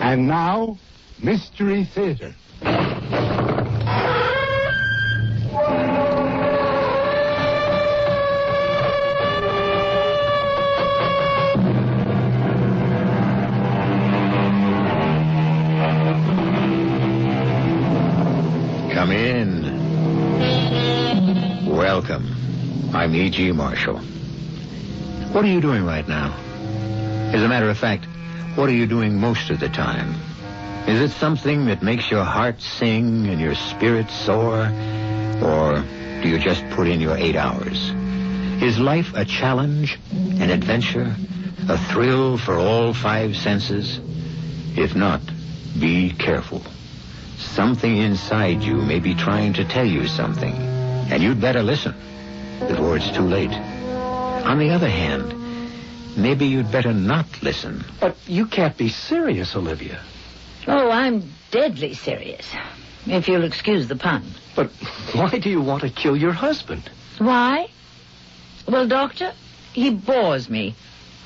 And now, Mystery Theater. Come in. Welcome. I'm E.G. Marshall. What are you doing right now? As a matter of fact, what are you doing most of the time? Is it something that makes your heart sing and your spirit soar? Or do you just put in your 8 hours? Is life a challenge, an adventure, a thrill for all 5 senses? If not, be careful. Something inside you may be trying to tell you something, and you'd better listen before it's too late. On the other hand, maybe you'd better not listen. But you can't be serious, Olivia. Oh, I'm deadly serious, if you'll excuse the pun. But why do you want to kill your husband? Why? Well, Doctor, he bores me.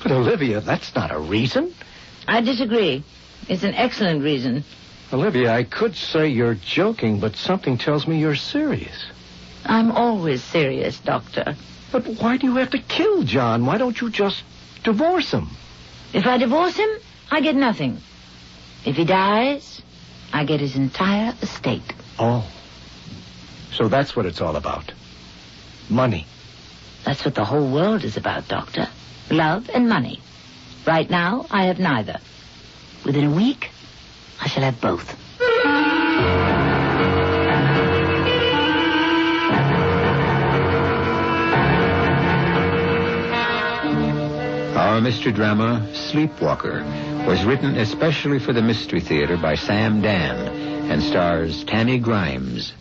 But, Olivia, that's not a reason. I disagree. It's an excellent reason. Olivia, I could say you're joking, but something tells me you're serious. I'm always serious, Doctor. But why do you have to kill John? Why don't you just divorce him? If I divorce him, I get nothing. If he dies, I get his entire estate. Oh. So that's what it's all about. Money. That's what the whole world is about, Doctor. Love and money. Right now, I have neither. Within a week, I shall have both. Our mystery drama, Sleepwalker, was written especially for the Mystery Theater by Sam Dann and stars Tammy Grimes.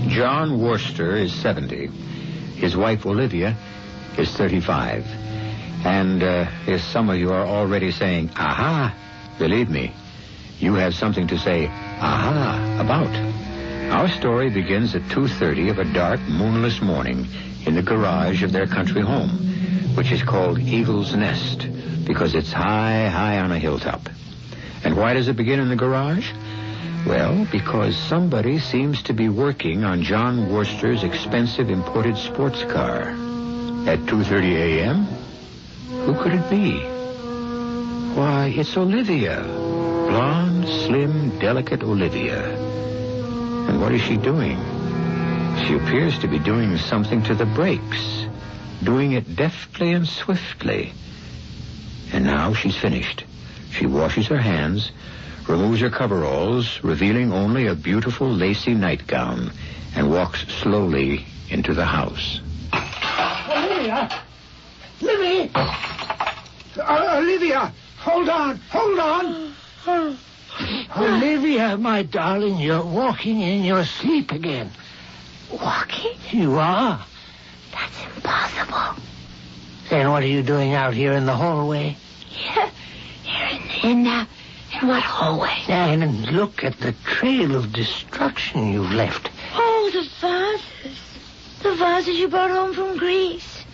John Worcester is 70. His wife, Olivia, is 35. And if some of you are already saying, aha, believe me, you have something to say, aha, about. Our story begins at 2:30 of a dark, moonless morning in the garage of their country home, which is called Eagle's Nest because it's high, high on a hilltop. And why does it begin in the garage? Well, because somebody seems to be working on John Worcester's expensive imported sports car. At 2:30 a.m.? Who could it be? Why, it's Olivia. Blonde, slim, delicate Olivia. And what is she doing? She appears to be doing something to the brakes. Doing it deftly and swiftly. And now she's finished. She washes her hands, removes her coveralls, revealing only a beautiful lacy nightgown, and walks slowly into the house. Olivia! Livy! Olivia! Hold on! Olivia, my darling, you're walking in your sleep again. Walking? You are. That's impossible. Then what are you doing out here in the hallway? Here in what hallway? And look at the trail of destruction you've left. Oh, the vases. The vases you brought home from Greece.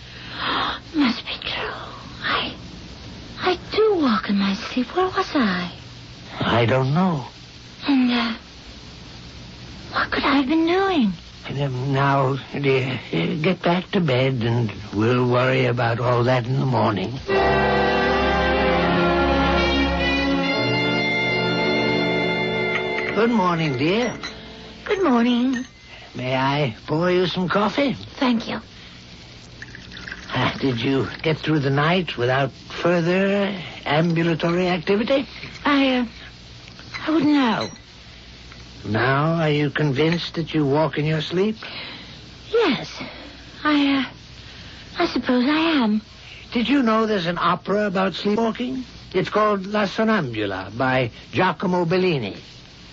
Must be true. I do walk in my sleep. Where was I? I don't know. And, what could I have been doing? Now, dear, get back to bed and we'll worry about all that in the morning. Good morning, dear. Good morning. May I pour you some coffee? Thank you. Did you get through the night without further ambulatory activity? I wouldn't know. Now, are you convinced that you walk in your sleep? Yes. I suppose I am. Did you know there's an opera about sleepwalking? It's called La Sonnambula by Giacomo Bellini.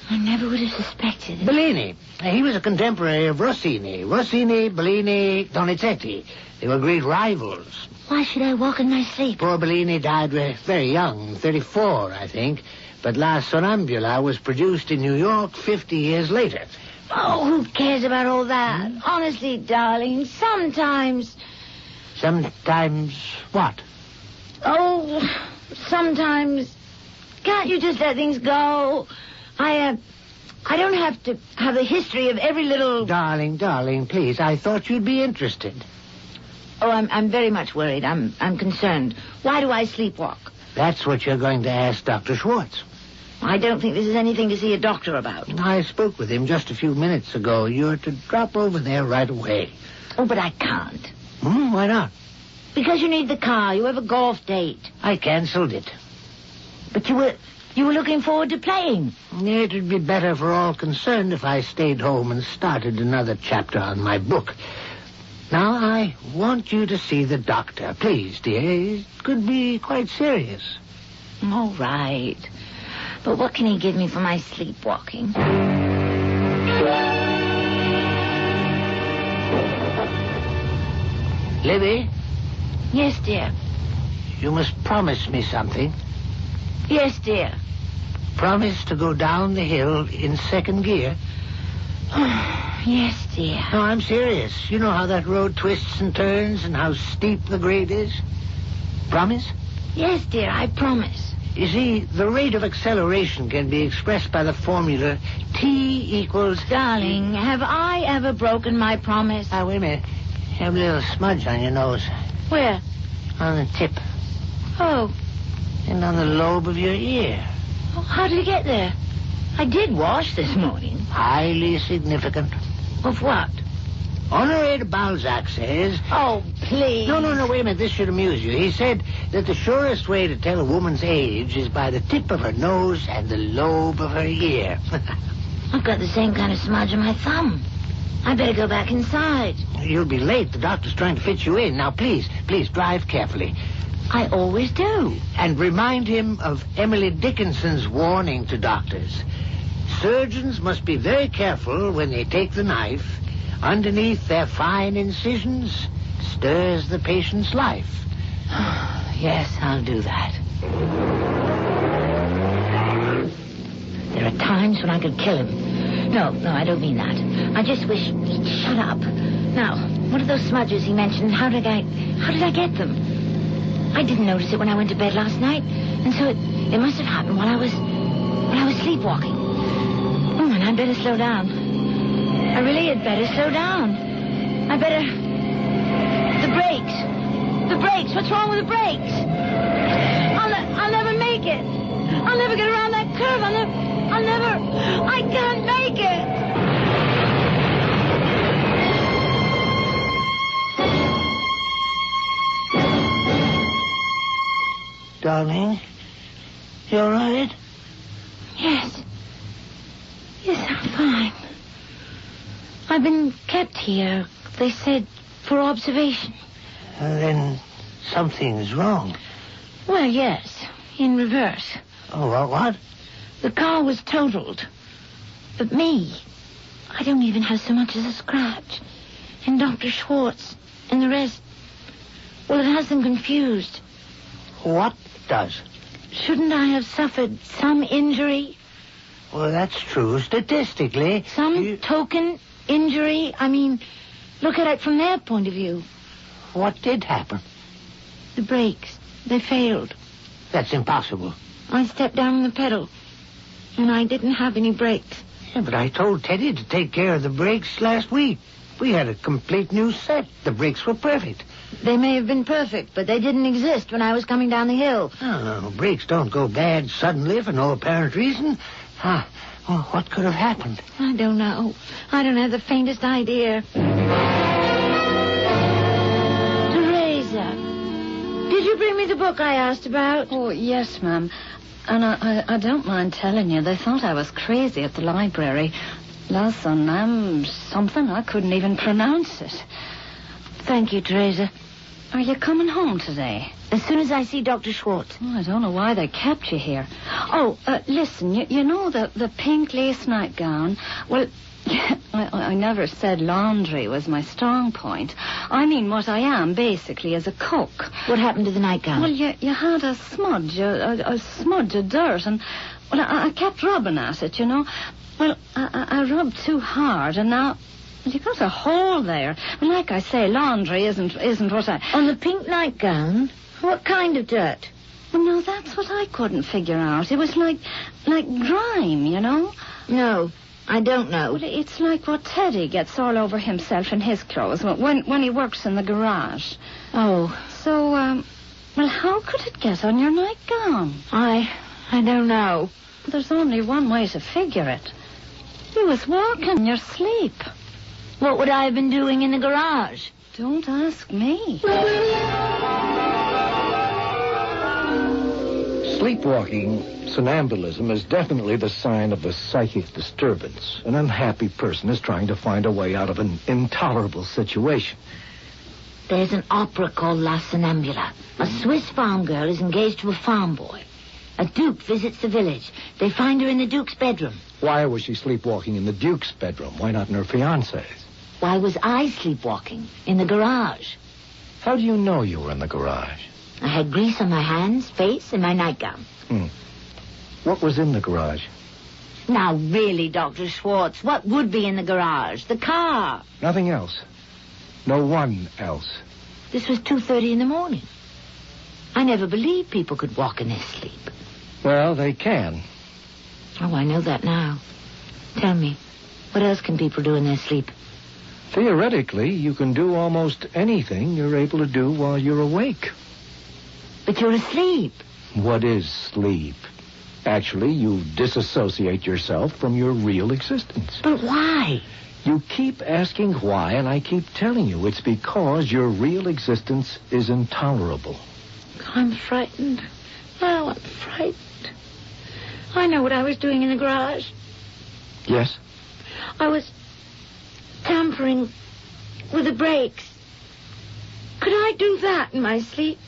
I never would have suspected it. Bellini. He was a contemporary of Rossini. Rossini, Bellini, Donizetti. They were great rivals. Why should I walk in my sleep? Poor Bellini died very young, 34, I think. But La Sonnambula was produced in New York 50 years later. Oh, who cares about all that? Honestly, darling, sometimes... Sometimes what? Oh, sometimes... Can't you just let things go? I don't have to have a history of every little... Darling, please. I thought you'd be interested. Oh, I'm very much worried. I'm concerned. Why do I sleepwalk? That's what you're going to ask Dr. Schwartz. I don't think this is anything to see a doctor about. I spoke with him just a few minutes ago. You're to drop over there right away. Oh, but I can't. Why not? Because you need the car. You have a golf date. I canceled it. But you were looking forward to playing. It would be better for all concerned if I stayed home and started another chapter on my book. Now, I want you to see the doctor. Please, dear. It could be quite serious. All right. But what can he give me for my sleepwalking? Libby, Yes, dear. you must promise me something. Yes, dear. Promise to go down the hill in second gear. Yes, dear. No, I'm serious. You know how that road twists and turns and how steep the grade is? Promise? Yes, dear, I promise. You see, the rate of acceleration can be expressed by the formula T equals... Darling, have I ever broken my promise? Wait a minute. You have a little smudge on your nose. Where? On the tip. Oh. And on the lobe of your ear. Oh, how did it get there? I did wash this morning. Highly significant. Of what? Honoré de Balzac says... Oh, please. No, wait a minute. This should amuse you. He said that the surest way to tell a woman's age is by the tip of her nose and the lobe of her ear. I've got the same kind of smudge on my thumb. I better go back inside. You'll be late. The doctor's trying to fit you in. Now, please, drive carefully. I always do. And remind him of Emily Dickinson's warning to doctors. Surgeons must be very careful when they take the knife. Underneath their fine incisions stirs the patient's life. Yes, I'll do that. There are times when I could kill him. No, I don't mean that. I just wish he'd shut up. Now, what are those smudges he mentioned? How did I get them? I didn't notice it when I went to bed last night, and so it must have happened while I was sleepwalking. And I'd better slow down. I really had better slow down. I better... The brakes. The brakes. What's wrong with the brakes? I'll never make it. I'll never get around that curve. I can't make it. Darling, you all right? Yes, I'm fine. I've been kept here, they said, for observation. Then something's wrong. Well, yes, in reverse. Oh, what? The car was totaled. But me, I don't even have so much as a scratch. And Dr. Schwartz and the rest, well, it has them confused. What does? Shouldn't I have suffered some injury? Well, that's true. Statistically... Some token injury? I mean, look at it from their point of view. What did happen? The brakes. They failed. That's impossible. I stepped down on the pedal, and I didn't have any brakes. Yeah, but I told Teddy to take care of the brakes last week. We had a complete new set. The brakes were perfect. They may have been perfect, but they didn't exist when I was coming down the hill. Oh, brakes don't go bad suddenly for no apparent reason. Well, what could have happened? I don't know. I don't have the faintest idea. Teresa, did you bring me the book I asked about? Oh, yes, ma'am. And I don't mind telling you, they thought I was crazy at the library. Last Sunday, something, I couldn't even pronounce it. Thank you, Teresa. Are you coming home today? As soon as I see Dr. Schwartz. Oh, I don't know why they kept you here. Oh, listen, you know the pink lace nightgown? Well, I never said laundry was my strong point. I mean what I am, basically, as a cook. What happened to the nightgown? Well, you had a smudge, a smudge of dirt, and well, I kept rubbing at it, you know. Well, I rubbed too hard, and now... Well, you got a hole there. Well, like I say, laundry isn't what I... On the pink nightgown? What kind of dirt? Well, no, that's what I couldn't figure out. It was like grime, you know? No, I don't know. Well, it's like what Teddy gets all over himself in his clothes when he works in the garage. Oh. So, well, how could it get on your nightgown? I don't know. There's only one way to figure it. You was walking in your sleep. What would I have been doing in the garage? Don't ask me. Sleepwalking, somnambulism, is definitely the sign of a psychic disturbance. An unhappy person is trying to find a way out of an intolerable situation. There's an opera called La Sonnambula. A Swiss farm girl is engaged to a farm boy. A duke visits the village. They find her in the duke's bedroom. Why was she sleepwalking in the Duke's bedroom? Why not in her fiancé's? Why was I sleepwalking in the garage? How do you know you were in the garage? I had grease on my hands, face, and my nightgown. What was in the garage? Now, really, Dr. Schwartz, what would be in the garage? The car. Nothing else. No one else. This was 2:30 in the morning. I never believed people could walk in their sleep. Well, they can. Oh, I know that now. Tell me, what else can people do in their sleep? Theoretically, you can do almost anything you're able to do while you're awake. But you're asleep. What is sleep? Actually, you disassociate yourself from your real existence. But why? You keep asking why, and I keep telling you it's because your real existence is intolerable. I'm frightened. Now I'm frightened. I know what I was doing in the garage. Yes? I was tampering with the brakes. Could I do that in my sleep?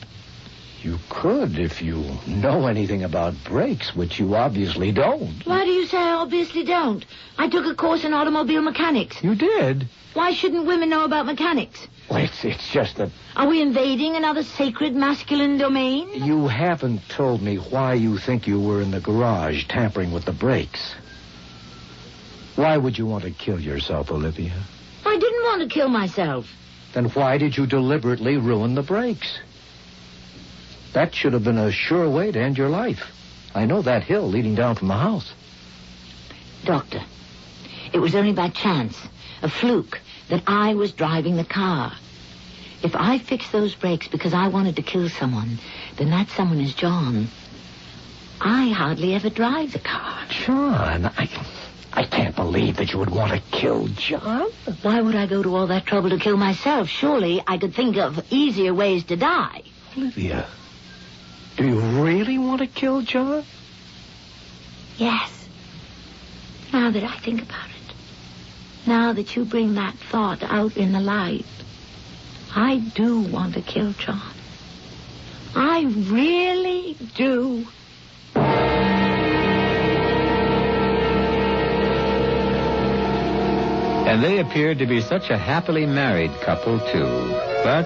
You could if you know anything about brakes, which you obviously don't. Why do you say I obviously don't? I took a course in automobile mechanics. You did? Why shouldn't women know about mechanics? Well, it's just that... Are we invading another sacred masculine domain? You haven't told me why you think you were in the garage tampering with the brakes. Why would you want to kill yourself, Olivia? I didn't want to kill myself. Then why did you deliberately ruin the brakes? That should have been a sure way to end your life. I know that hill leading down from the house. Doctor, it was only by chance, a fluke, that I was driving the car. If I fixed those brakes because I wanted to kill someone, then that someone is John. I hardly ever drive the car. John, I can't believe that you would want to kill John. Why would I go to all that trouble to kill myself? Surely I could think of easier ways to die. Olivia, do you really want to kill John? Yes. Now that I think about it. Now that you bring that thought out in the light. I do want to kill John. I really do. And they appeared to be such a happily married couple, too. But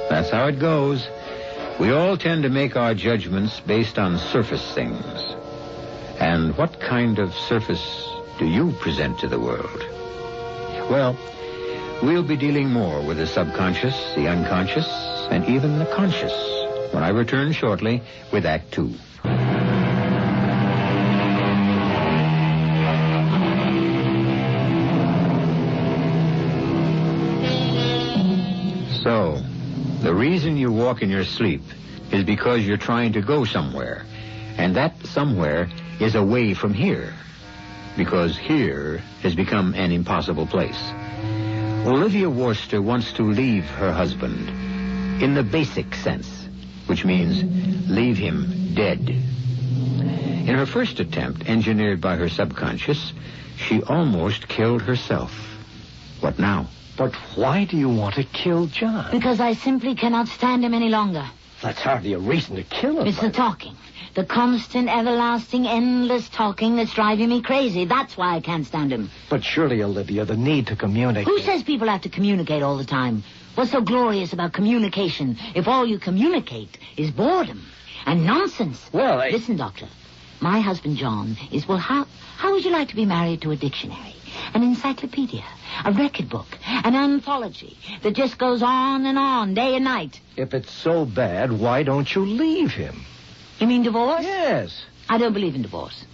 that's how it goes. We all tend to make our judgments based on surface things. And what kind of surface do you present to the world? Well, we'll be dealing more with the subconscious, the unconscious, and even the conscious when I return shortly with Act 2. So, the reason you walk in your sleep is because you're trying to go somewhere. And that somewhere is away from here. Because here has become an impossible place. Olivia Worcester wants to leave her husband in the basic sense, which means leave him dead. In her first attempt, engineered by her subconscious, she almost killed herself. What now? But why do you want to kill John? Because I simply cannot stand him any longer. That's hardly a reason to kill him. It's the talking. The constant, everlasting, endless talking that's driving me crazy. That's why I can't stand him. But surely, Olivia, the need to communicate... Who says people have to communicate all the time? What's so glorious about communication if all you communicate is boredom and nonsense? Well, Listen, Doctor. my husband John is, well, how would you like to be married to a dictionary, an encyclopedia, a record book, an anthology that just goes on, day and night? If it's so bad, why don't you leave him? You mean divorce? Yes. I don't believe in divorce.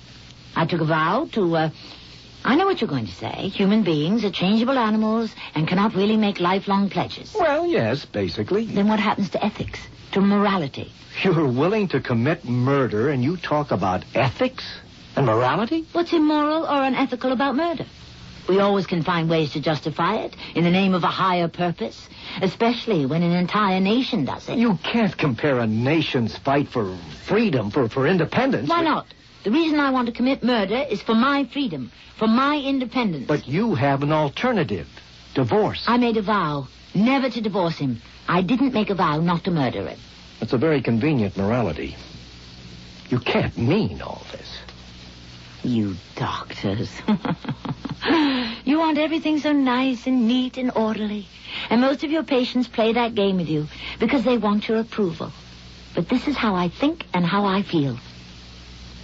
I took a vow to, I know what you're going to say. Human beings are changeable animals and cannot really make lifelong pledges. Well, yes, basically. Then what happens to ethics, to morality? You're willing to commit murder and you talk about ethics and morality? What's immoral or unethical about murder? We always can find ways to justify it in the name of a higher purpose, especially when an entire nation does it. You can't compare a nation's fight for freedom, for independence. Why not? The reason I want to commit murder is for my freedom, for my independence. But you have an alternative. Divorce. I made a vow never to divorce him. I didn't make a vow not to murder him. That's a very convenient morality. You can't mean all this. You doctors. You want everything so nice and neat and orderly. And most of your patients play that game with you because they want your approval. But this is how I think and how I feel.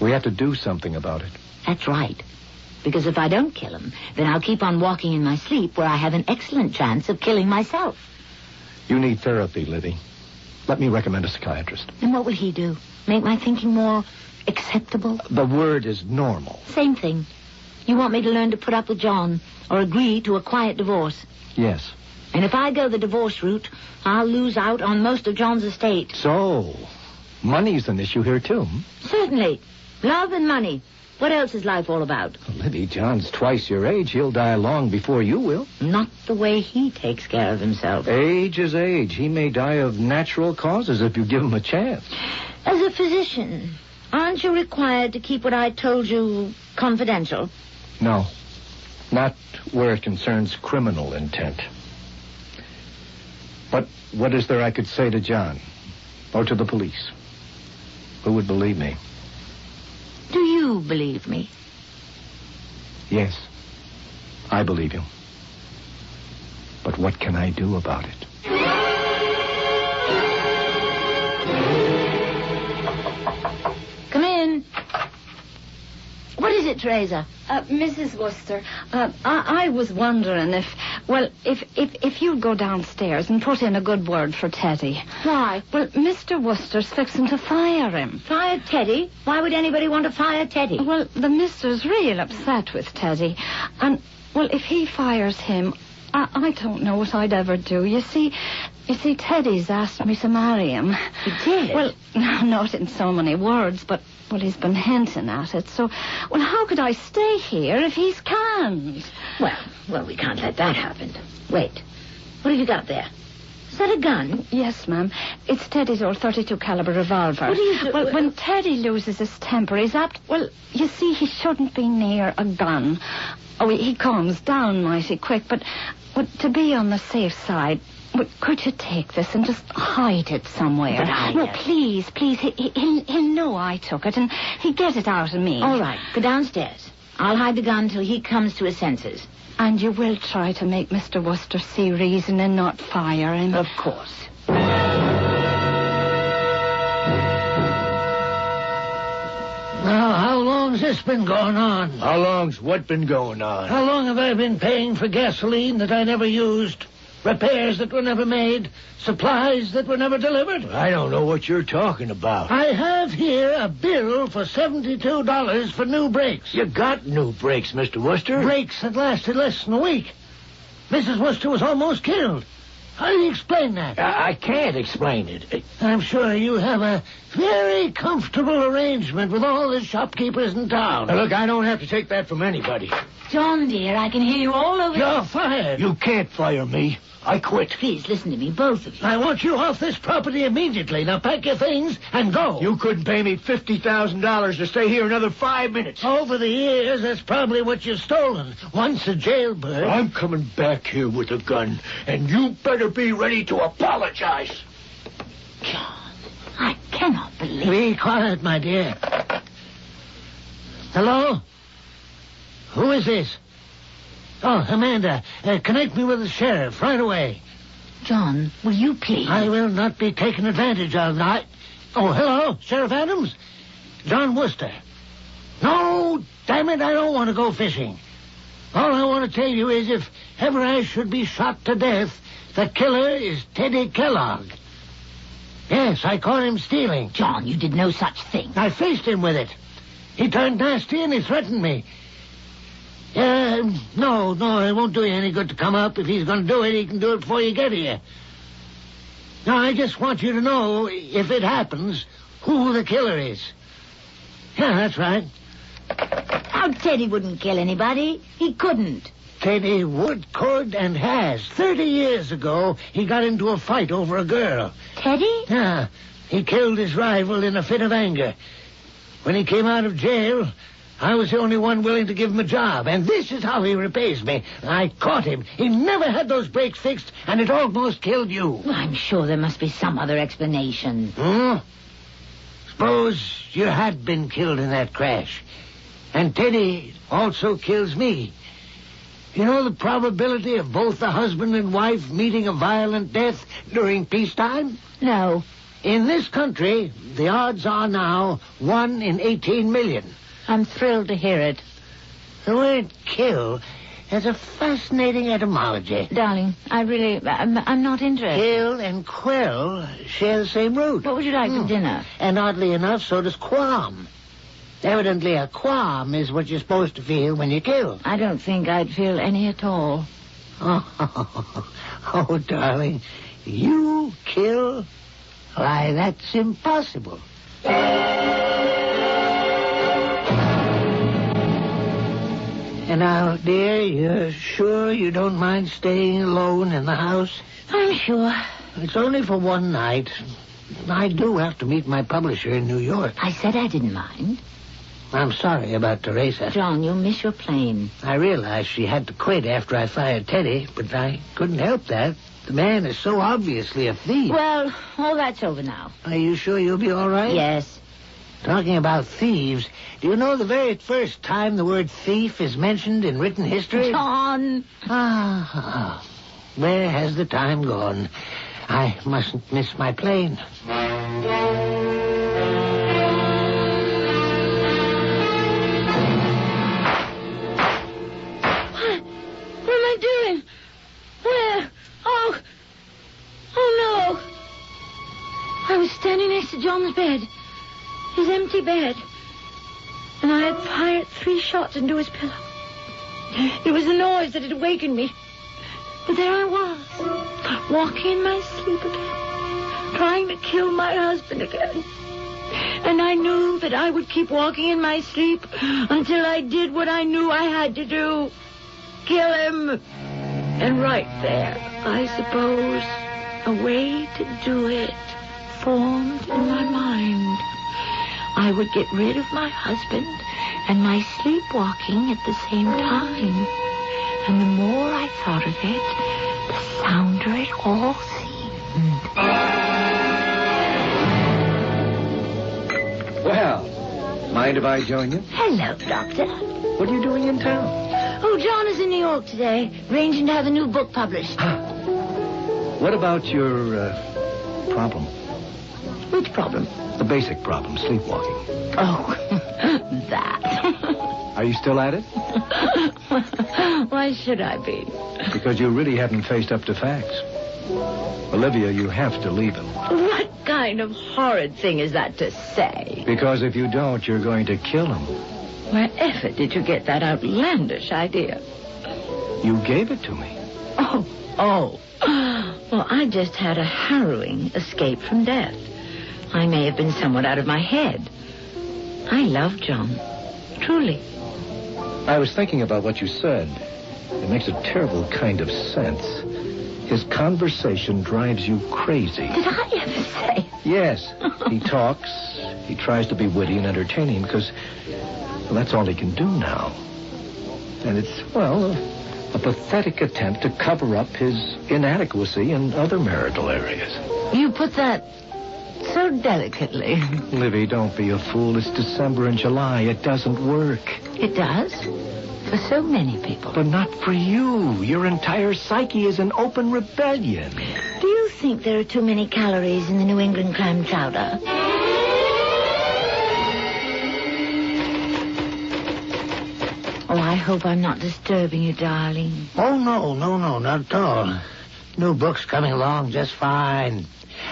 We have to do something about it. That's right. Because if I don't kill him, then I'll keep on walking in my sleep where I have an excellent chance of killing myself. You need therapy, Livy. Let me recommend a psychiatrist. And what will he do? Make my thinking more acceptable? The word is normal. Same thing. You want me to learn to put up with John or agree to a quiet divorce? Yes. And if I go the divorce route, I'll lose out on most of John's estate. So, money's an issue here, too. Certainly. Love and money. What else is life all about? Well, Livy, John's twice your age. He'll die long before you will. Not the way he takes care of himself. Age is age. He may die of natural causes if you give him a chance. As a physician, aren't you required to keep what I told you confidential? No. Not where it concerns criminal intent. But what is there I could say to John? Or to the police? Who would believe me? Do you believe me? Yes. I believe you. But what can I do about it? Come in. What is it, Teresa? Mrs. Worcester, I was wondering if you'd go downstairs and put in a good word for Teddy. Why? Well, Mr. Worcester's fixing to fire him. Fire Teddy? Why would anybody want to fire Teddy? Well, the mister's real upset with Teddy. And, well, if he fires him, I don't know what I'd ever do. You see, Teddy's asked me to marry him. He did? Well, not in so many words, but, well, he's been hinting at it. So, well, how could I stay here if he's canned? Well, we can't let that happen. Wait. What have you got there? Is that a gun? Yes, ma'am. It's Teddy's old .32 caliber revolver. What do you do? Well, when Teddy loses his temper, he's apt... Well, you see, he shouldn't be near a gun. Oh, he calms down mighty quick, but to be on the safe side... Well, could you take this and just hide it somewhere? No, please. He'll know I took it, and he'll get it out of me. All right, go downstairs. I'll hide the gun till he comes to his senses. And you will try to make Mr. Worcester see reason and not fire him? Of course. Now, how long's this been going on? How long's what been going on? How long have I been paying for gasoline that I never used? Repairs that were never made? Supplies that were never delivered? I don't know what you're talking about. I have here a bill for $72 for new brakes. You got new brakes, Mr. Worcester. Brakes that lasted less than a week. Mrs. Worcester was almost killed. How do you explain that? I can't explain it. I'm sure you have a very comfortable arrangement with all the shopkeepers in town. Now, look, I don't have to take that from anybody. John, dear, I can hear you all over... You're fired. You can't fire me. I quit. Please, listen to me, both of you. I want you off this property immediately. Now pack your things and go. You couldn't pay me $50,000 to stay here another 5 minutes. Over the years, that's probably what you've stolen. Once a jailbird. I'm coming back here with a gun, and you better be ready to apologize. John, I cannot believe... Be quiet, my dear. Hello? Who is this? Oh, Amanda, connect me with the sheriff right away. John, will you please? I will not be taken advantage of. Oh, hello, Sheriff Adams? John Worcester. No, damn it, I don't want to go fishing. All I want to tell you is if ever I should be shot to death, the killer is Teddy Kellogg. Yes, I caught him stealing. John, you did no such thing. I faced him with it. He turned nasty and he threatened me. No, it won't do you any good to come up. If he's going to do it, he can do it before you get here. Now, I just want you to know, if it happens, who the killer is. Yeah, that's right. How Teddy wouldn't kill anybody? He couldn't. Teddy would, could, and has. 30 years ago, he got into a fight over a girl. Teddy? Yeah, he killed his rival in a fit of anger. When he came out of jail, I was the only one willing to give him a job, and this is how he repays me. I caught him. He never had those brakes fixed, and it almost killed you. Well, I'm sure there must be some other explanation. Suppose you had been killed in that crash, and Teddy also kills me. You know the probability of both the husband and wife meeting a violent death during peacetime? No. In this country, the odds are now 1 in 18 million. I'm thrilled to hear it. The word kill has a fascinating etymology. Darling, I'm not interested. Kill and quell share the same root. What would you like for dinner? And oddly enough, so does qualm. Evidently, a qualm is what you're supposed to feel when you kill. I don't think I'd feel any at all. Oh, darling, you kill? Why, that's impossible. And now, dear, you're sure you don't mind staying alone in the house? I'm sure. It's only for one night. I do have to meet my publisher in New York. I said I didn't mind. I'm sorry about Teresa. John, you'll miss your plane. I realized she had to quit after I fired Teddy, but I couldn't help that. The man is so obviously a thief. Well, all that's over now. Are you sure you'll be all right? Yes. Talking about thieves, do you know the very first time the word thief is mentioned in written history? John! Where has the time gone? I mustn't miss my plane. What am I doing? Where? Oh no. I was standing next to John's bed. His empty bed. And I had fired 3 shots into his pillow. It was the noise that had awakened me. But there I was, walking in my sleep again, trying to kill my husband again. And I knew that I would keep walking in my sleep until I did what I knew I had to do. Kill him. And right there, I suppose, a way to do it formed in my mind. I would get rid of my husband and my sleepwalking at the same time. And the more I thought of it, the sounder it all seemed. Well, mind if I join you? Hello, Doctor. What are you doing in town? Oh, John is in New York today, arranging to have a new book published. What about your problem? Which problem? The basic problem, sleepwalking. Oh, that. Are you still at it? Why should I be? Because you really haven't faced up to facts. Olivia, you have to leave him. What kind of horrid thing is that to say? Because if you don't, you're going to kill him. Wherever did you get that outlandish idea? You gave it to me. Oh. Well, I just had a harrowing escape from death. I may have been somewhat out of my head. I love John. Truly. I was thinking about what you said. It makes a terrible kind of sense. His conversation drives you crazy. Did I ever say? Yes. He talks. He tries to be witty and entertaining because, well, that's all he can do now. And it's, well, a pathetic attempt to cover up his inadequacy in other marital areas. You put that so delicately. Livy, don't be a fool. It's December and July. It doesn't work. It does? For so many people. But not for you. Your entire psyche is in open rebellion. Do you think there are too many calories in the New England clam chowder? hope I'm not disturbing you, darling. Oh, no, not at all. New book's coming along just fine.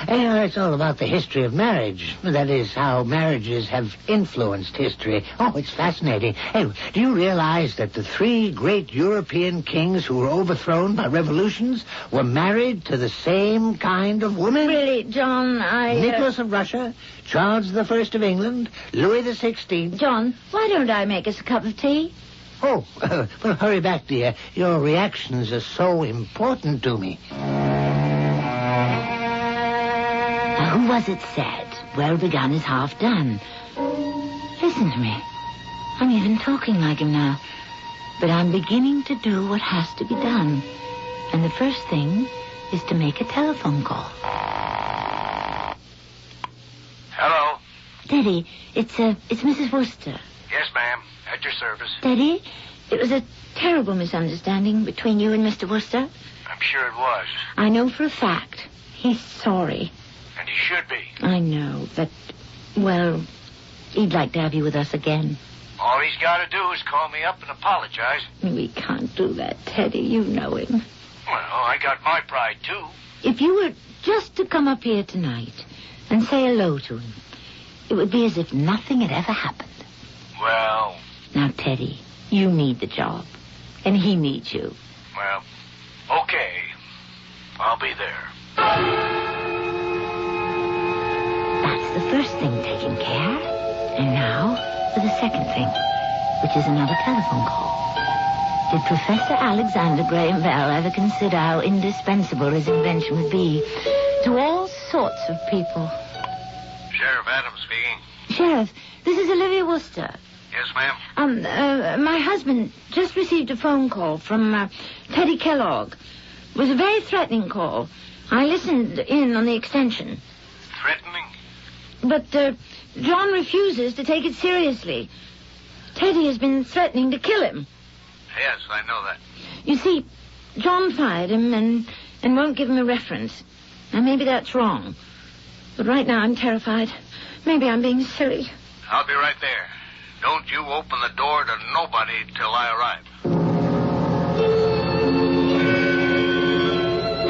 It's all about the history of marriage. That is, how marriages have influenced history. Oh, it's fascinating. Hey, do you realize that the 3 great European kings who were overthrown by revolutions were married to the same kind of woman? Really, John, Nicholas of Russia, Charles I of England, Louis XVI. John, why don't I make us a cup of tea? Oh, well, hurry back, dear. Your reactions are so important to me. Who was it said, well begun is half done? Listen to me. I'm even talking like him now. But I'm beginning to do what has to be done. And the first thing is to make a telephone call. Hello? Daddy, it's Mrs. Worcester. Yes, ma'am. At your service. Daddy, it was a terrible misunderstanding between you and Mr. Worcester. I'm sure it was. I know for a fact. He's sorry. And he should be. I know, but, well, he'd like to have you with us again. All he's got to do is call me up and apologize. We can't do that, Teddy. You know him. Well, I got my pride, too. If you were just to come up here tonight and say hello to him, it would be as if nothing had ever happened. Well... Now, Teddy, you need the job, and he needs you. Well, okay. I'll be there. That's the first thing taken care. And now for the second thing, which is another telephone call. Did Professor Alexander Graham Bell ever consider how indispensable his invention would be to all sorts of people? Sheriff Adams speaking. Sheriff, this is Olivia Worcester. Yes, ma'am? My husband just received a phone call from Teddy Kellogg. It was a very threatening call. I listened in on the extension. Threatening? But John refuses to take it seriously. Teddy has been threatening to kill him. Yes, I know that. You see, John fired him and won't give him a reference. Now, maybe that's wrong. But right now I'm terrified. Maybe I'm being silly. I'll be right there. Don't you open the door to nobody till I arrive.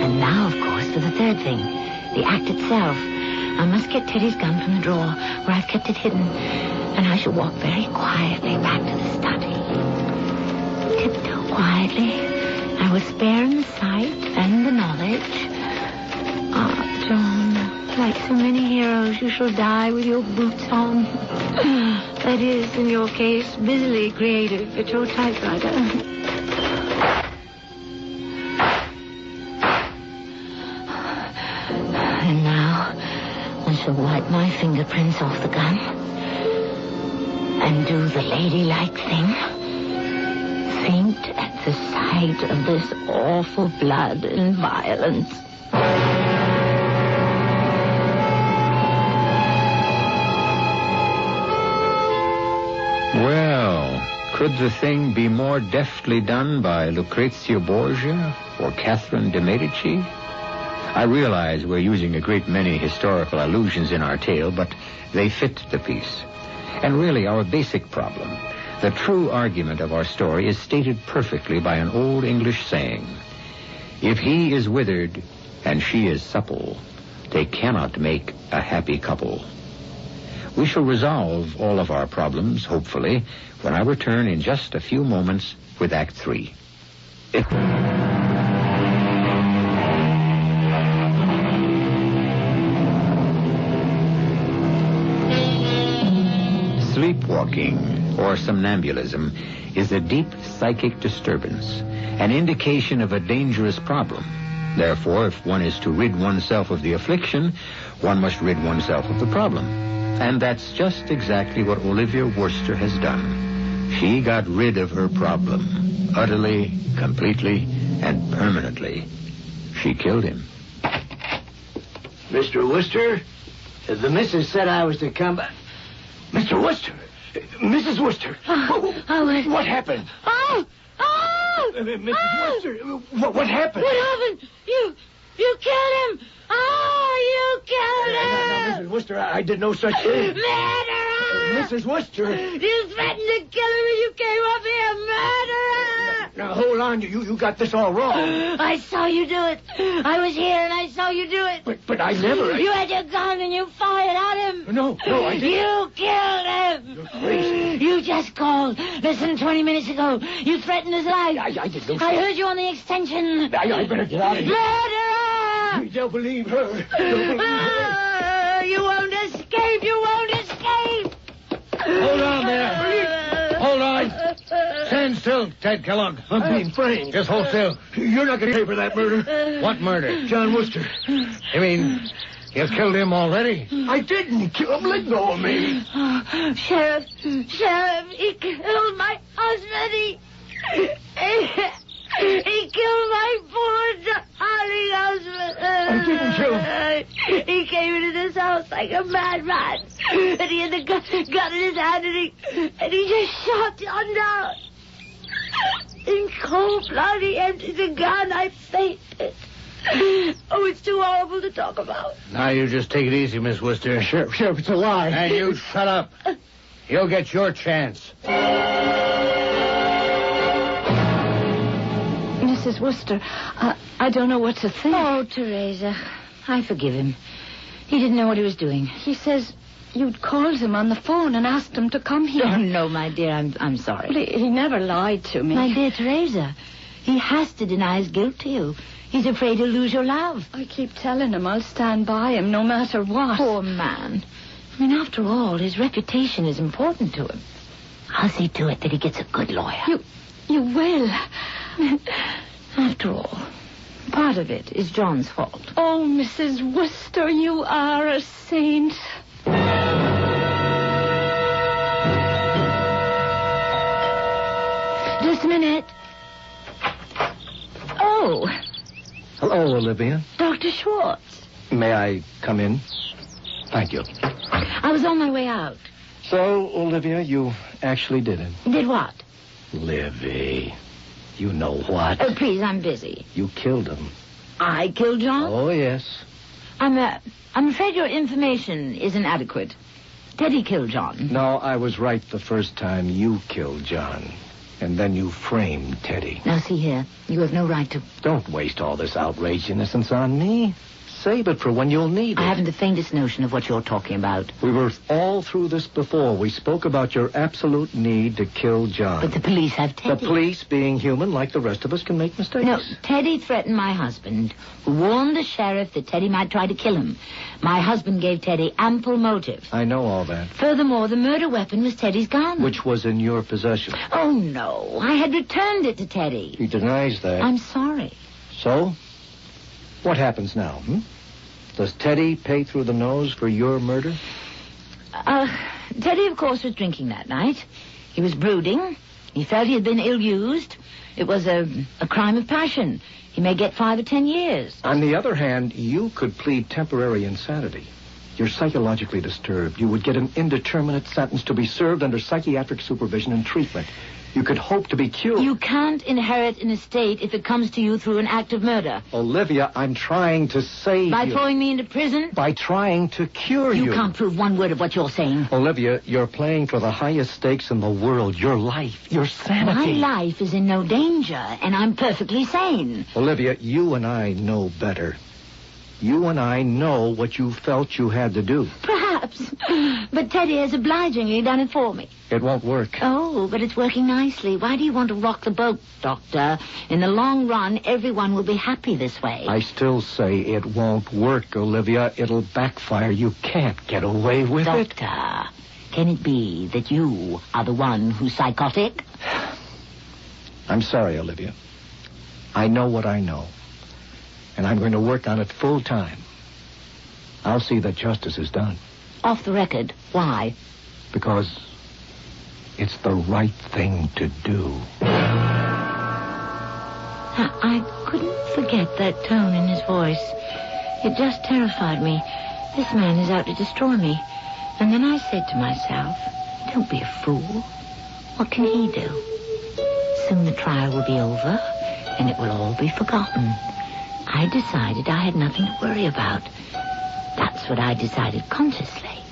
And now, of course, for the third thing, the act itself. I must get Teddy's gun from the drawer where I've kept it hidden, and I shall walk very quietly back to the study. Tiptoe quietly. I will spare him the sight and the knowledge. Ah, John, like so many heroes, you shall die with your boots on. That is, in your case, busily creative at your typewriter. And now, I shall wipe my fingerprints off the gun and do the ladylike thing. Faint at the sight of this awful blood and violence. Well, could the thing be more deftly done by Lucrezia Borgia or Catherine de Medici? I realize we're using a great many historical allusions in our tale, but they fit the piece. And really, our basic problem, the true argument of our story, is stated perfectly by an old English saying. If he is withered and she is supple, they cannot make a happy couple. We shall resolve all of our problems, hopefully, when I return in just a few moments with Act 3. Sleepwalking, or somnambulism, is a deep psychic disturbance, an indication of a dangerous problem. Therefore, if one is to rid oneself of the affliction, one must rid oneself of the problem. And that's just exactly what Olivia Worcester has done. She got rid of her problem, utterly, completely, and permanently. She killed him. Mr. Worcester, the missus said I was to come back. Mr. Worcester! Mrs. Worcester! What happened? Mrs. Worcester, what happened? What happened? You killed him! Oh, you killed him! Now, Mrs. Worcester, I did no such thing. Murderer! Mrs. Worcester. You threatened to kill him and you came up here, murderer! Now, hold on. You got this all wrong. I saw you do it. I was here and I saw you do it. But I never... You had your gun and you fired at him. No, I didn't. You killed him. You're crazy. You just called. Less than 20 minutes ago. You threatened his life. I did no... I heard you on the extension. I better get out of here. Murderer! They'll believe her. You won't escape. You won't escape. Hold on there. Hold on. Stand still, Ted Kellogg. I'm being framed. Just hold still. You're not going to pay for that murder. What murder? John Worcester. You mean you killed him already? I didn't kill him. Let go of me. Sheriff, he killed my husband. He killed my poor darling husband. I didn't kill him. He came into this house like a madman. And he had the gun in his hand and he just shot John down. In cold blood, he emptied the gun. I fainted. Oh, it's too horrible to talk about. Now, you just take it easy, Miss Worcester. Sheriff, it's a lie. And you shut up. You'll get your chance. Mrs. Worcester, I don't know what to think. Oh, Teresa, I forgive him. He didn't know what he was doing. He says you'd called him on the phone and asked him to come here. Oh, no, my dear, I'm sorry. But he never lied to me. My dear Teresa, he has to deny his guilt to you. He's afraid he'll lose your love. I keep telling him I'll stand by him no matter what. Poor man. I mean, after all, his reputation is important to him. I'll see to it that he gets a good lawyer. You will. After all, part of it is John's fault. Oh, Mrs. Worcester, you are a saint. Just a minute. Oh. Hello, Olivia. Dr. Schwartz. May I come in? Thank you. I was on my way out. So, Olivia, you actually did it. Did what? Livy, you know what? Oh, please, I'm busy. You killed him. I killed John? Oh, yes. I'm afraid your information isn't adequate. Teddy killed John. No, I was right the first time. You killed John. And then you framed Teddy. Now, see here. You have no right to... Don't waste all this outraged innocence on me. Save it for when you'll need it. I haven't the faintest notion of what you're talking about. We were all through this before. We spoke about your absolute need to kill John. But the police have Teddy. The police, being human like the rest of us, can make mistakes. No, Teddy threatened my husband, who warned the sheriff that Teddy might try to kill him. My husband gave Teddy ample motive. I know all that. Furthermore, the murder weapon was Teddy's gun. Which was in your possession. Oh, no. I had returned it to Teddy. He denies that. I'm sorry. So? What happens now, Does Teddy pay through the nose for your murder? Teddy, of course, was drinking that night. He was brooding. He felt he had been ill-used. It was a crime of passion. He may get 5 or 10 years. On the other hand, you could plead temporary insanity. You're psychologically disturbed. You would get an indeterminate sentence to be served under psychiatric supervision and treatment. You could hope to be cured. You can't inherit an estate if it comes to you through an act of murder. Olivia, I'm trying to save you. By throwing me into prison? By trying to cure you. You can't prove one word of what you're saying. Olivia, you're playing for the highest stakes in the world. Your life, your sanity. My life is in no danger, and I'm perfectly sane. Olivia, you and I know better. You and I know what you felt you had to do. Perhaps. But Teddy has obligingly done it for me. It won't work. Oh, but it's working nicely. Why do you want to rock the boat, Doctor? In the long run, everyone will be happy this way. I still say it won't work, Olivia. It'll backfire. You can't get away with it. Doctor, can it be that you are the one who's psychotic? I'm sorry, Olivia. I know what I know. And I'm going to work on it full time. I'll see that justice is done. Off the record, why? Because it's the right thing to do. I couldn't forget that tone in his voice. It just terrified me. This man is out to destroy me. And then I said to myself, don't be a fool. What can he do? Soon the trial will be over, and it will all be forgotten. I decided I had nothing to worry about. That's what I decided consciously.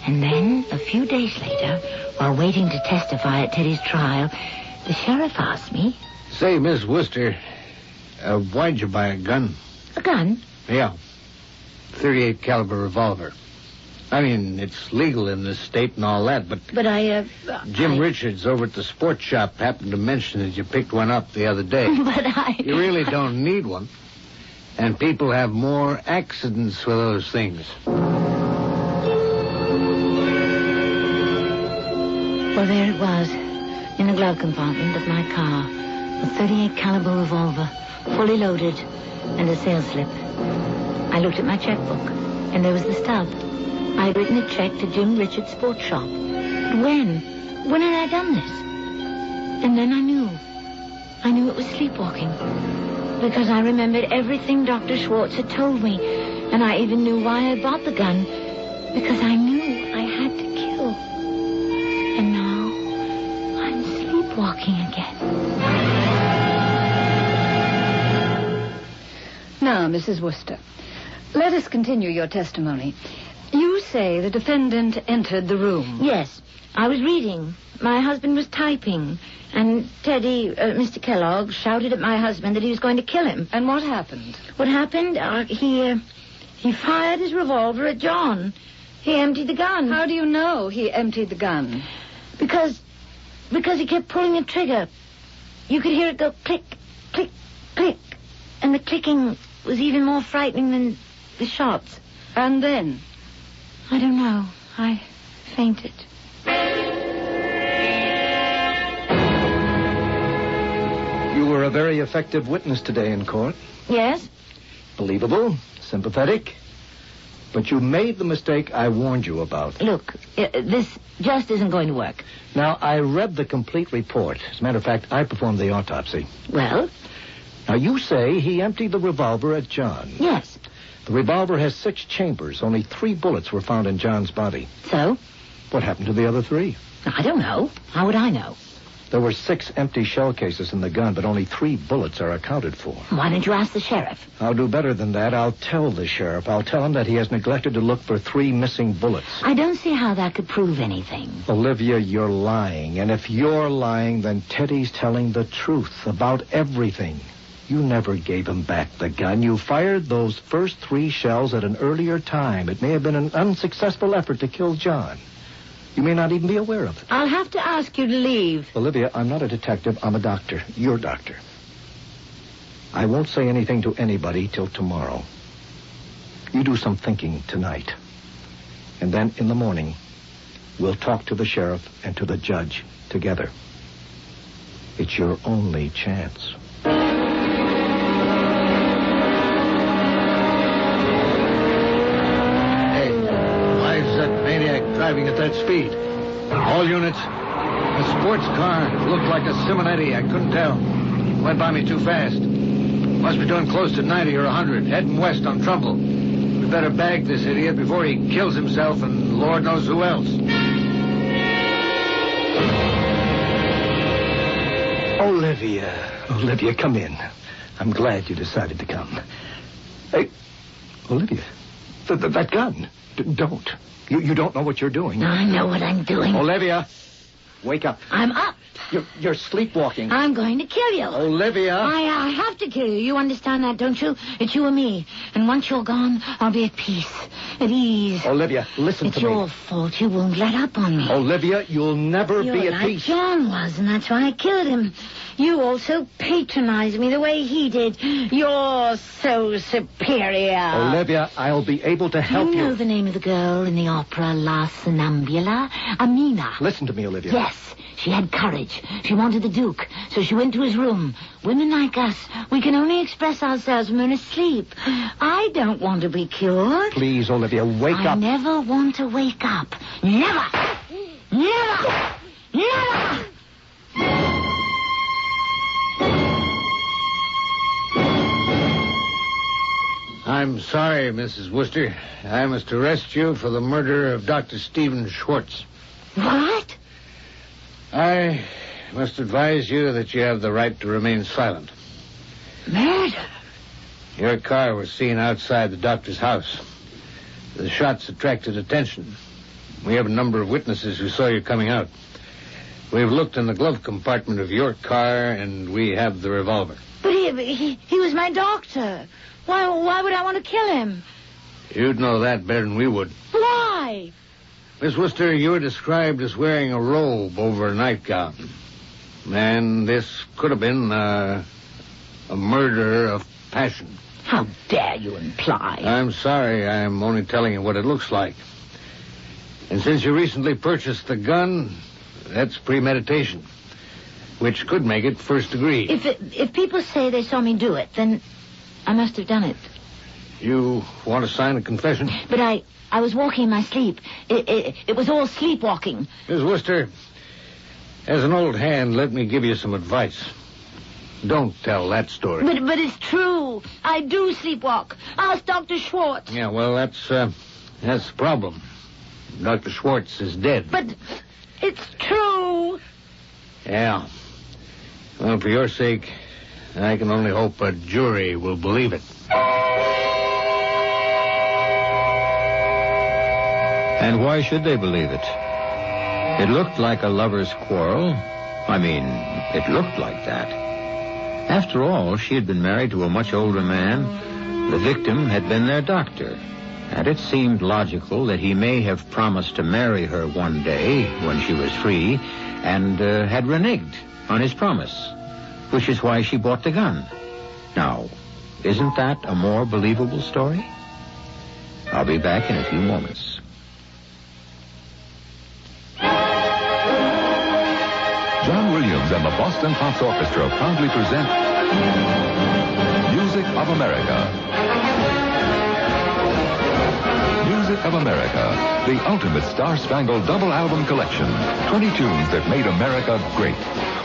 And then, a few days later, while waiting to testify at Teddy's trial, the sheriff asked me... Say, Miss Worcester, why'd you buy a gun? A gun? Yeah. 38 caliber revolver. I mean, it's legal in this state and all that, but... But Jim Richards over at the sports shop happened to mention that you picked one up the other day. But You really don't need one. And people have more accidents with those things. Well, there it was, in the glove compartment of my car. A 38 caliber revolver, fully loaded, and a sales slip. I looked at my checkbook, and there was the stub. I had written a check to Jim Richards' sports shop. But when? When had I done this? And then I knew. I knew it was sleepwalking. Because I remembered everything Dr. Schwartz had told me. And I even knew why I bought the gun. Because I knew I had to kill. And now I'm sleepwalking again. Now, Mrs. Worcester, let us continue your testimony. You say the defendant entered the room. Yes, I was reading. My husband was typing. And Teddy, Mr. Kellogg, shouted at my husband that he was going to kill him. And what happened? What happened? He fired his revolver at John. He emptied the gun. How do you know he emptied the gun? Because he kept pulling the trigger. You could hear it go click, click, click. And the clicking was even more frightening than the shots. And then? I don't know. I fainted. You were a very effective witness today in court. Yes? Believable, sympathetic. But you made the mistake I warned you about. Look, this just isn't going to work. Now, I read the complete report. As a matter of fact, I performed the autopsy. Well? Now, you say he emptied the revolver at John. Yes. The revolver has 6 chambers. Only 3 bullets were found in John's body. So? What happened to the other 3? I don't know. How would I know? There were 6 empty shell cases in the gun, but only 3 bullets are accounted for. Why don't you ask the sheriff? I'll do better than that. I'll tell the sheriff. I'll tell him that he has neglected to look for 3 missing bullets. I don't see how that could prove anything. Olivia, you're lying. And if you're lying, then Teddy's telling the truth about everything. You never gave him back the gun. You fired those first 3 shells at an earlier time. It may have been an unsuccessful effort to kill John. You may not even be aware of it. I'll have to ask you to leave. Olivia, I'm not a detective. I'm a doctor. Your doctor. I won't say anything to anybody till tomorrow. You do some thinking tonight. And then in the morning, we'll talk to the sheriff and to the judge together. It's your only chance. Driving at that speed. All units. A sports car looked like a Simonetti. I couldn't tell. Went by me too fast. Must be doing close to 90 or 100. Heading west on Trumbull. We better bag this idiot before he kills himself and Lord knows who else. Olivia, come in. I'm glad you decided to come. Hey, Olivia, that gun. Don't. You don't know what you're doing. I know what I'm doing. Olivia, wake up. I'm up. You're sleepwalking. I'm going to kill you. Olivia. I have to kill you. You understand that, don't you? It's you and me. And once you're gone, I'll be at peace, at ease. Olivia, listen to me. It's your fault. You won't let up on me. Olivia, you'll never be at peace. John was, and that's why I killed him. You also patronized me the way he did. You're so superior. Olivia, I'll be able to help you. You know the name of the girl in the opera La Sonnambula? Amina. Listen to me, Olivia. Yes, she had courage. She wanted the Duke, so she went to his room. Women like us, we can only express ourselves when we're asleep. I don't want to be cured. Please, Olivia, wake up. I never want to wake up. Never. Never. Never. I'm sorry, Mrs. Worcester. I must arrest you for the murder of Dr. Stephen Schwartz. What? I must advise you that you have the right to remain silent. Murder? Your car was seen outside the doctor's house. The shots attracted attention. We have a number of witnesses who saw you coming out. We've looked in the glove compartment of your car, and we have the revolver. But he was my doctor. Why would I want to kill him? You'd know that better than we would. Why? Miss Worcester, you were described as wearing a robe over a nightgown. And this could have been a murder of passion. How dare you imply? I'm sorry. I'm only telling you what it looks like. And since you recently purchased the gun, that's premeditation, which could make it first degree. If people say they saw me do it, then I must have done it. You want to sign a confession? But I was walking in my sleep. It was all sleepwalking. Miss Worcester, as an old hand, let me give you some advice. Don't tell that story. But it's true. I do sleepwalk. Ask Dr. Schwartz. Yeah, well, that's the problem. Dr. Schwartz is dead. But it's true. Yeah. Well, for your sake, I can only hope a jury will believe it. And why should they believe it? It looked like a lover's quarrel. I mean, it looked like that. After all, she had been married to a much older man. The victim had been their doctor. And it seemed logical that he may have promised to marry her one day when she was free and had reneged on his promise, which is why she bought the gun. Now, isn't that a more believable story? I'll be back in a few moments. John Williams and the Boston Pops Orchestra proudly present Music of America. Music of America, the ultimate star-spangled double album collection. 20 tunes that made America great.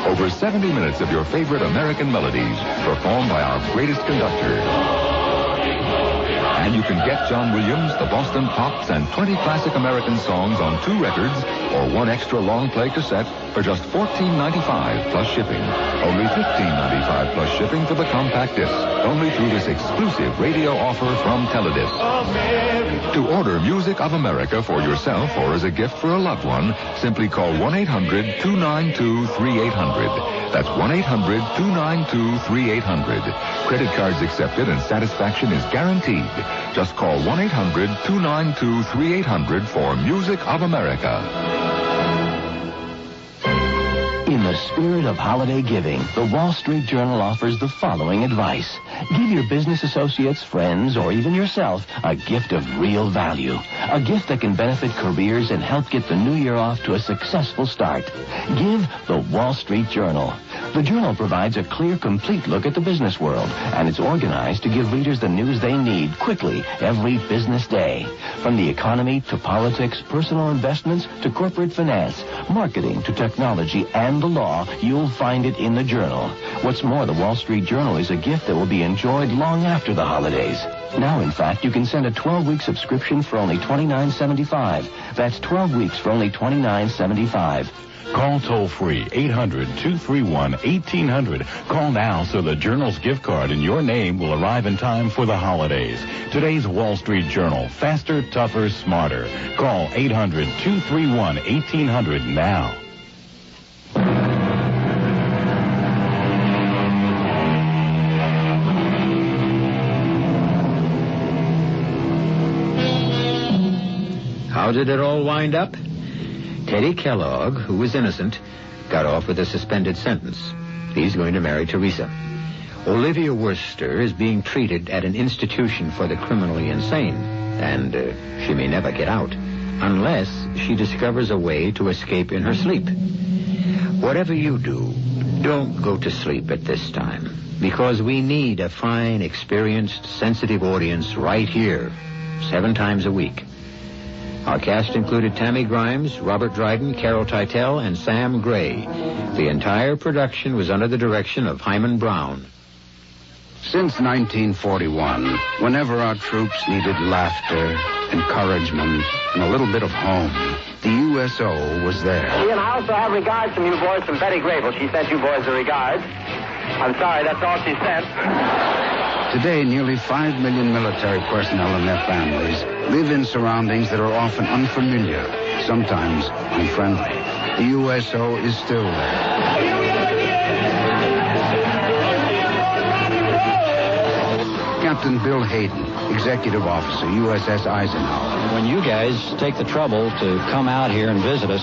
Over 70 minutes of your favorite American melodies, performed by our greatest conductor. And you can get John Williams, the Boston Pops, and 20 classic American songs on 2 records or 1 extra long play cassette for just $14.95 plus shipping. Only $15.95 plus shipping for the compact disc. Only through this exclusive radio offer from Teledisc. To order Music of America for yourself or as a gift for a loved one, simply call 1-800-292-3800. That's 1-800-292-3800. Credit cards accepted and satisfaction is guaranteed. Just call 1-800-292-3800 for Music of America. In the spirit of holiday giving, the Wall Street Journal offers the following advice. Give your business associates, friends, or even yourself a gift of real value. A gift that can benefit careers and help get the new year off to a successful start. Give the Wall Street Journal. The Journal provides a clear, complete look at the business world, and it's organized to give readers the news they need quickly every business day. From the economy to politics, personal investments to corporate finance, marketing to technology and the law, you'll find it in the Journal. What's more, the Wall Street Journal is a gift that will be enjoyed long after the holidays. Now, in fact, you can send a 12-week subscription for only $29.75. That's 12 weeks for only $29.75. Call toll-free 800-231-1800. Call now so the Journal's gift card in your name will arrive in time for the holidays. Today's Wall Street Journal. Faster, tougher, smarter. Call 800-231-1800 now. How did it all wind up? Teddy Kellogg, who was innocent, got off with a suspended sentence. He's going to marry Teresa. Olivia Worcester is being treated at an institution for the criminally insane, and she may never get out unless she discovers a way to escape in her sleep. Whatever you do, don't go to sleep at this time, because we need a fine, experienced, sensitive audience right here, 7 times a week. Our cast included Tammy Grimes, Robert Dryden, Carol Teitel, and Sam Gray. The entire production was under the direction of Hyman Brown. Since 1941, whenever our troops needed laughter, encouragement, and a little bit of home, the USO was there. Ian, I also have regards from you boys from Betty Grable. She sent you boys the regards. I'm sorry, that's all she sent. Today, nearly 5 million military personnel and their families live in surroundings that are often unfamiliar, sometimes unfriendly. The USO is still there. Captain Bill Hayden, Executive Officer, USS Eisenhower. When you guys take the trouble to come out here and visit us,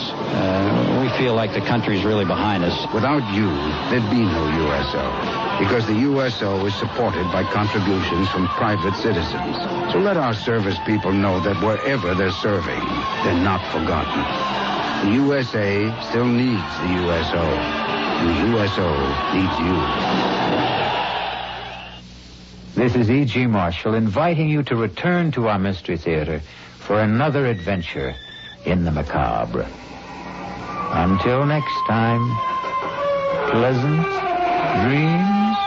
we feel like the country's really behind us. Without you, there'd be no USO, because the USO is supported by contributions from private citizens. So let our service people know that wherever they're serving, they're not forgotten. The USA still needs the USO, and the USO needs you. This is E.G. Marshall inviting you to return to our Mystery Theater for another adventure in the macabre. Until next time, pleasant dreams.